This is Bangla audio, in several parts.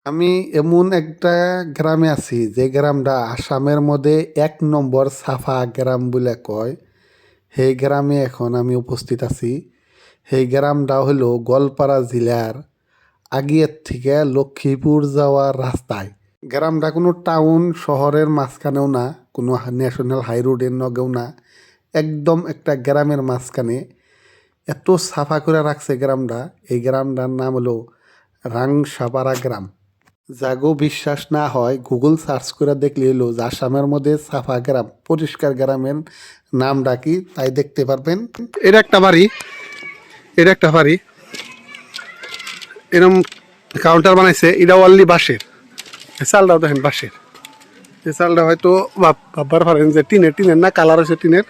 আমি এমন একটা গ্রামে আছি যে গ্রামটা আসামের মধ্যে ১ নম্বর সাফা গ্রাম বলে কয়। সেই গ্রামে এখন আমি উপস্থিত আছি। সেই গ্রামটা হলো গোয়ালপাড়া জেলার আগিয়ার থেকে লক্ষ্মীপুর যাওয়ার রাস্তায়। গ্রামটা কোনো টাউন শহরের মাঝখানেও না, কোনো ন্যাশনাল হাই রোডের নগেও না, একদম একটা গ্রামের মাঝখানে। এত সাফা করে রাখছে গ্রামটা। এই গ্রামটার নাম হলো রাংসাপাড়া গ্রাম। জাগো বিশ্বাস না হয় গুগল সার্চ করে দেখলে এলো যে আসামের মধ্যে সাফা গ্রাম, পরিষ্কার গ্রামের নামটা কি তাই দেখতে পারবেন। এটা একটা বাড়ি, এটা একটা বাড়ি এরম কাউন্টার বানাইছে। এটা অনলি বাঁশের, চালটাও দেখেন বাঁশের। এই চালটা হয়তো ভাববার পারেন যে টিনের টিনের না, কালার হয়েছে টিনের।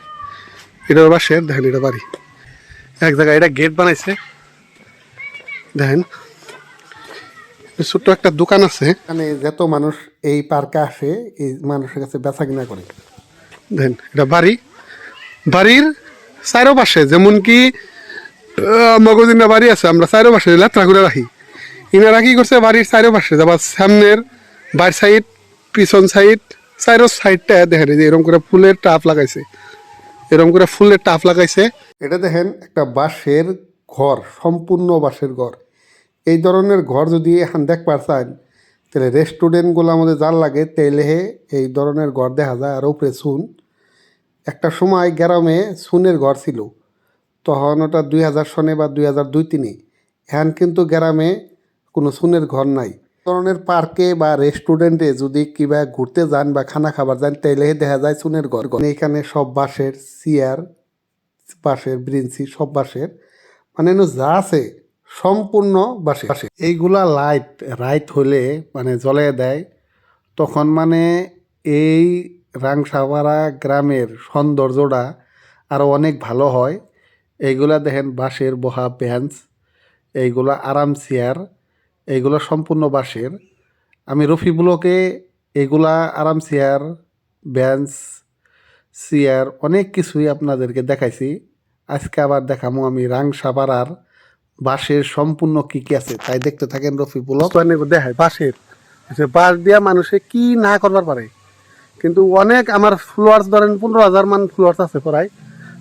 এটাও বাঁশের। দেখেন এটা বাড়ি এক জায়গায়। এটা গেট বানাইছে দেখেন। ছোট্ট একটা দোকান আছে। মানে যত মানুষ এই পার্কে আসে এই মানুষের কাছে বেচা কিনা করে। দেখেন এটা বাড়ি, বাড়ির চারো পাশে যেমন কি মগজিনা বাড়ি আছে, আমরা চারো পাশে লেত্রা করে রাখি। ইনারা কি করছে, বাড়ির চারো পাশে যাবার সামনের বাড়ির সাইড, পিছন সাইড, চারো সাইডটা দেখেন যে এরকম করে ফুলের টাপ লাগাইছে, এরকম করে ফুলের টাপ লাগাইছে। এটা দেখেন একটা বাঁশের ঘর, সম্পূর্ণ বাঁশের ঘর। এই ধরনের ঘর যদি এখন দেখবার চান তাহলে রেস্টুরেন্টগুলো আমাদের যার লাগে তাইলে এই ধরনের ঘর দেখা যায়। আর উপরে চুন। একটা সময় গ্রামে চুনের ঘর ছিল, তখন ওটা ২০০০ সনে বা ২০০২-৩। এখন কিন্তু গ্রামে কোনো চুনের ঘর নাই। ধরনের পার্কে বা রেস্টুরেন্টে যদি কিবা ঘুরতে যান বা খানা খাবার যান তাইলে দেখা যায় চুনের ঘর। এখানে সব বাঁশের চেয়ার, বাঁশের ব্রেঞ্চি, সব বাঁশের। মানে যা আছে সম্পূর্ণ বাঁশের। এইগুলা লাইট রাইট হলে মানে জ্বলে দেয়, তখন মানে এই রাংসাপাড়া গ্রামের সৌন্দর্যটা আরও অনেক ভালো হয়। এইগুলা দেখেন বাঁশের বহা বেঞ্চ, এইগুলা আরাম চেয়ার, এইগুলা সম্পূর্ণ বাঁশের। আমি রফিবুলকে এগুলা আরাম চেয়ার, বেঞ্চ, চেয়ার অনেক কিছুই আপনাদেরকে দেখাইছি। আজকে আবার দেখামো আমি রাংসাপাড়ার বাঁশের সম্পূর্ণ কী কী আছে তাই দেখতে থাকেন রফিবুল। দেখায় বাঁশের, বাঁশ দিয়া মানুষে কি না করবার পারে। কিন্তু অনেক আমার ফ্লোয়ার্স ধরেন ১৫,০০০ মান ফ্লোয়ার্স আছে প্রায়।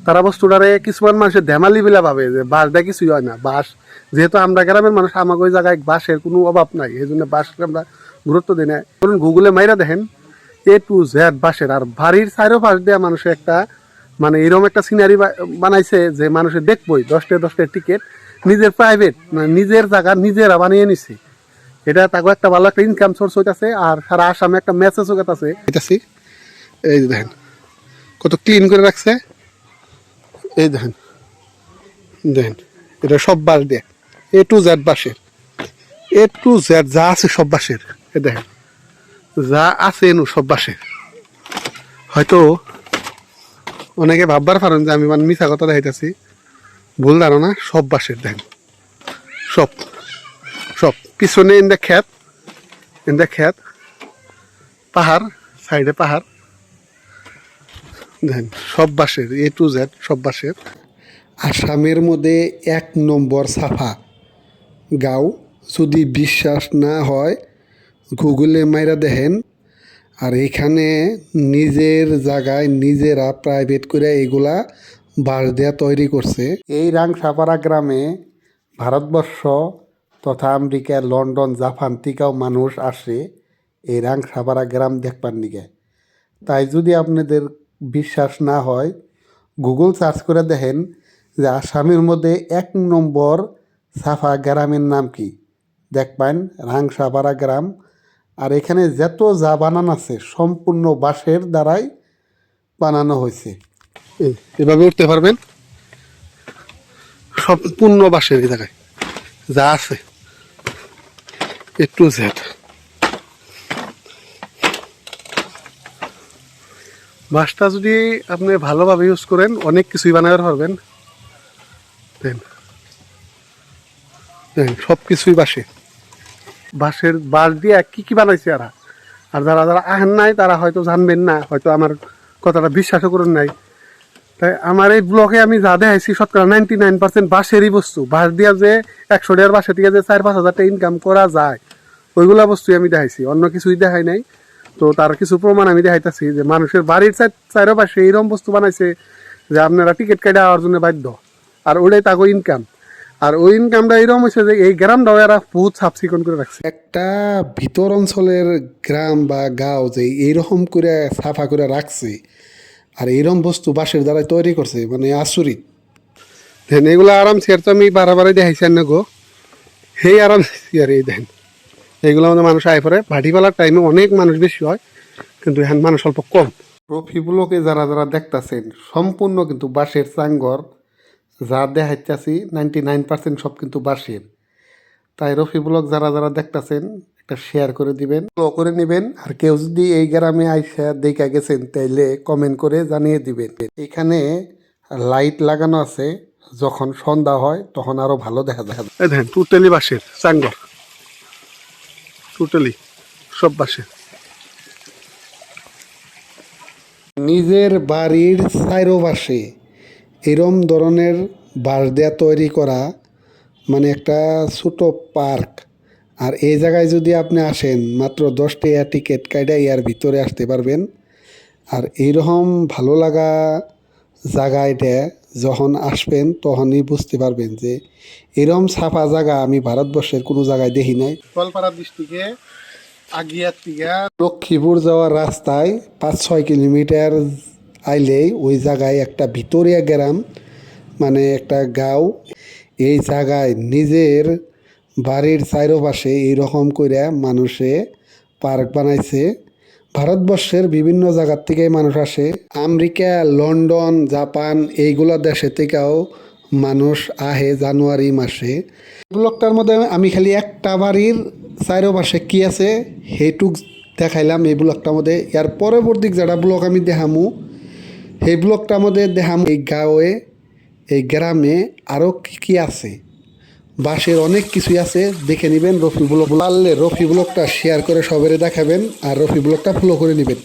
তারা বস্তুটারে কিছুমান মানুষের ধেমালি বিলা ভাবে যে বাঁশ দেয় কিছুই হয় না। বাঁশ যেহেতু আমরা গ্রামের মানুষ, আমাকে ওই জায়গায় বাঁশের কোনো অভাব নাই, এই জন্য বাঁশকে আমরা গুরুত্ব দিই না। ধরুন গুগলে মাইরা দেখেন A to Z বাঁশের। আর বাড়ির চারো পাশ দিয়ে মানুষের একটা মানে এরকম একটা সিনারি বানাইছে যে মানুষের দেখবই। 10টা টিকিট নিজের প্রাইভেট, মানে নিজের জায়গা নিজেরা বানিয়ে নিছে। এটা তাকে একটা ভালো একটা ইনকাম সোর্স হইতেছে। আর সারা আসামে একটা মেসেজও আছে এটাছি। এই দেখেন কত ক্লিন করে রাখছে। এই দেখেন, দেখেন এটা সব বাঁশ দিয়ে A to Z বাঁশের। A to Z যা আছে সব বাঁশের। এ দেখেন যা আছে এনু সব বাঁশের। হয়তো অনেকে ভাববার পারেন যে আমি মানে মিছা কথা দেখাইতেছি, ভুল ধারণা। সব বাঁশের দেখেন, সব সব পিছনে ইন্দা খেত, পাহাড়, সাইডে পাহাড়। দেখেন সব বাঁশের, A to Z সব বাঁশের। আসামের মধ্যে ১ নম্বর সাফা গাঁও। যদি বিশ্বাস না হয় গুগলে মাইরা দেখেন। আর এখানে নিজের জায়গায় নিজেরা প্রাইভেট করে এগুলা বাঁশ দেয়া তৈরি করছে। এই রাংসাপাড়া গ্রামে ভারতবর্ষ তথা আমেরিকা, লন্ডন, জাপান থেকেও মানুষ আসে এই রাংসাপাড়া গ্রাম দেখবার নিগে। তাই যদি আপনাদের বিশ্বাস না হয় গুগল সার্চ করে দেখেন যে আসামের মধ্যে ১ নম্বর সাফা গ্রামের নাম কি, দেখবেন রাংসাপাড়া গ্রাম। আর এখানে যত যা বানানো আছে সম্পূর্ণ বাঁশের দ্বারাই বানানো হয়েছে। এভাবে উঠতে পারবেন, সম্পূর্ণ বাঁশের। এই জায়গায় যা আছে A to Z। বাঁশটা যদি আপনি ভালোভাবে ইউজ করেন অনেক কিছুই বানাতে পারবেন। দেখেন দেখেন সব কিছুই বাঁশে, বাঁশের বাঁশ দিয়ে কি কি বানাইছে এরা। আর যারা যারা আহেন নাই তারা হয়তো জানবেন না, হয়তো আমার কথাটা বিশ্বাসও করেন নাই। তাই আমার এই ব্লগে আমি যা দেখাইছি শতকরা 99% বাঁশেরই বস্তু। বাঁশ দিয়া যে ১০০ টাকার বাঁশে থেকে যে ৪-৫ হাজার টাকা ইনকাম করা যায় ওইগুলা বস্তুই আমি দেখাইছি, অন্য কিছুই দেখাই নাই। তো তার কিছু প্রমাণ আমি দেখাইতেছি যে মানুষের বাড়ির চারপাশে এইরকম বস্তু বানাইছে যে আপনারা টিকিট কেটে আওয়ার জন্য বাধ্য, আর ওটাই তাকে ইনকাম। আর ওই ইনকামটা এরকম হয়েছে যে এই গ্রামটাও এরা বহুত সাফ চিকন করে রাখছে। একটা ভিতর অঞ্চলের গ্রাম বা গাঁও যে এইরকম করে সাফা করে রাখছে আর এইরকম বস্তু বাঁশের দ্বারা তৈরি করছে, মানে আচরিত। দেন এগুলো আরাম শেয়ার তো আমি বারাবারে দেখাইছি না গো, সেই আরাম শেয়ার এই দেন এইগুলো আমাদের মানুষ আয় পরে ভাটি ফেলার টাইমে অনেক মানুষ বেশি হয়, কিন্তু এখন মানুষ অল্প কম। রফিগুলোকে যারা যারা দেখতাছেন সম্পূর্ণ কিন্তু বাঁশের চাঙ্গর, যা দেখাইতেছি 99% সব কিন্তু বাঁশের। তাই রফি ব্লগ যারা যারা দেখতাছেন একটা শেয়ার করে দিবেন, ফলো করে নেবেন। আর কেউ যদি এই গ্রামে আইসা দেখা গেছেন তাইলে কমেন্ট করে জানিয়ে দিবেন। এখানে লাইট লাগানো আছে, যখন সন্ধ্যা হয় তখন আরো ভালো দেখা যায়। এই দেখেন টোটালি বাঁশের চাঙ্গর, টোটালি সব বাঁশের। নিজের বাড়ির চারপাশে এরম ধরনের বাঁশ দেয়া তৈরি করা মানে একটা ছোট পার্ক। আর এই জায়গায় যদি আপনি আসেন মাত্র 10 টাকা টিকিট কাইটা ইয়ার ভিতরে আসতে পারবেন। আর এইরকম ভালো লাগা জায়গাটা যখন আসবেন তখনই বুঝতে পারবেন যে এরকম সাফা জায়গা আমি ভারতবর্ষের কোনো জায়গায় দেখি নাই। গোয়ালপাড়া ডিস্ট্রিক্টে আগিয়ার থেকে লক্ষ্মীপুর যাওয়ার রাস্তায় 5-6 কিলোমিটার আইলেই ওই জায়গায় একটা ভিতরিয়া গ্রাম, মানে একটা গাঁও। এই জায়গায় নিজের বাড়ির চারপাশে এইরকম করে মানুষে পার্ক বানাইছে। ভারতবর্ষের বিভিন্ন জায়গার থেকে মানুষ আসে, আমেরিকা, লন্ডন, জাপান এইগুলো দেশে থেকেও মানুষ আহে জানুয়ারি মাসে। ব্লকটার মধ্যে আমি খালি একটা বাড়ির চারপাশে কি আছে সেইটুক দেখাইলাম এই ব্লকটার মধ্যে। এর পরবর্তী যেটা ব্লক আমি দেখামু সেই ব্লকটার মধ্যে দেখামু এই গাঁয়ে, এই গ্রামে আরও কী কী আছে, বাঁশের অনেক কিছুই আছে, দেখে নেবেন। রফি ব্লগ পারলে রফি ব্লগটা শেয়ার করে সবাই দেখাবেন আর রফি ব্লগটা ফলো করে নেবেন।